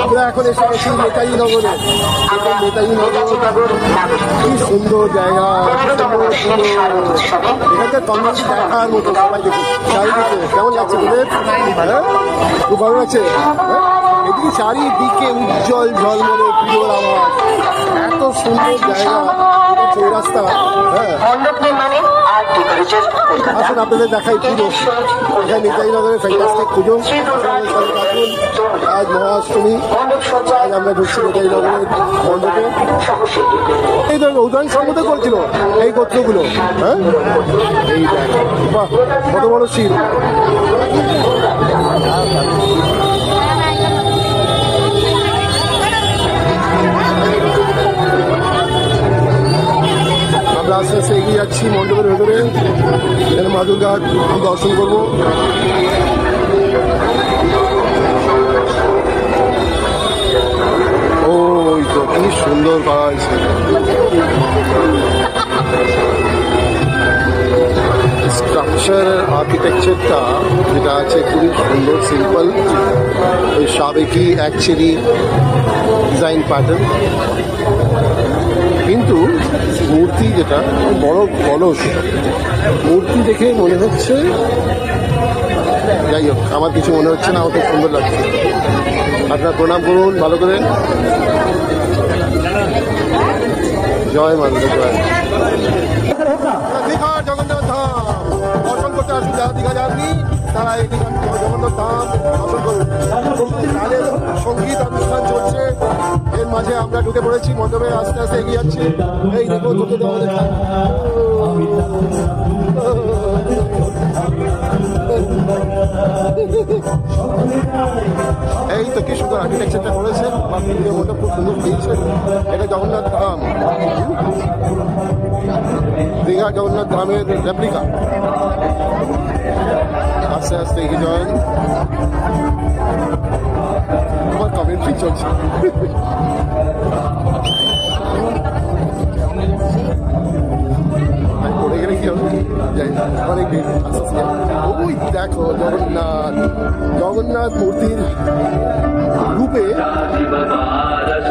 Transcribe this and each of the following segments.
আমরা এখন এসে গেছি নেতাজি নগরে। নেতাজি নগর কি সুন্দর জায়গা, এখানকার কমিউনিটি দেখার মতো। সবাই দেখুন চারিদিকে কেমন লাগছে তোদের? হ্যাঁ, খুব ভালো লাগছে। এদিকে চারিদিকে উজ্জ্বল ঝলমলে পুজোর আওয়াজ, এত সুন্দর জায়গা, চৌরাস্তা। হ্যাঁ, আসুন আপনাদের দেখাই পুজো। এখানে নেতাজি নগরের ফ্যান্টাস্টিক পুজো। আজ মহাষ্টমী, আজ আমরা ঢুকছি নেতাজি নগরের মণ্ডপে। এই তো উদয়ন সম্মত করছিল এই গোত্রগুলো। হ্যাঁ, এই বাহ, কত বড় শিব। আমরা আস্তে আস্তে এগিয়ে যাচ্ছি মণ্ডপের ভেতরে। এখানে মা দুর্গার দর্শন করবো। ওই তো কি সুন্দর করা হয়েছে। স্ট্রাকচার আর্কিটেকচারটা যেটা আছে খুবই সুন্দর, সিম্পল, ওই সাবেকি অ্যাকচুয়ালি ডিজাইন প্যাটার্ন। কিন্তু মূর্তি যেটা বড় কলস, মূর্তি দেখে মনে হচ্ছে, যাই হোক আমার কিছু মনে হচ্ছে না, আমার খুব সুন্দর লাগছে। আপনারা প্রণাম করুন ভালো করে। জয় মা দুর্গা, জয়। দীঘা জগন্নাথ ধাম দর্শন করতে আসুন, যারা দীঘা যাননি তারা এই দীঘা জগন্নাথ ধাম দর্শন করুন। তাদের সঙ্গীত অনুষ্ঠান চলছে, এর মাঝে আমরা ঢুকে পড়েছি মণ্ডপে, আস্তে আস্তে এগিয়ে যাচ্ছি। এই দেখো ঢুকে দেওয়া দেখা, এই তো কি সুন্দর আর্কিটেকচারটা করেছে, মণ্ডপ খুব সুন্দর দিয়েছে। এটা জগন্নাথ ধাম, দীঘা জগন্নাথ ধামের রেপ্লিকা। আস্তে আস্তে এগিয়ে যান, আমার কমেন্ট্রি চলছে। পড়ে গেলে কি হবে, অনেক ওই দেখো জগন্নাথ, জগন্নাথ মূর্তির রূপে,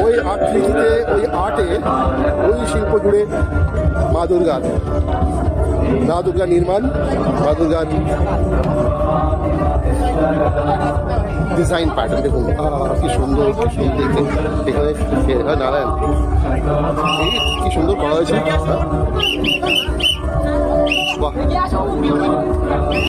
ওই আকৃতিতে, ওই আর্টে, ওই শিল্প জুড়ে মা দুর্গার, মা দুর্গা নির্মাণ, মা দুর্গার ডিজাইন প্যাটার্ন দেখুন কি সুন্দর। এখানে নারায়ণ, কি সুন্দর করা হয়েছে। বাহ।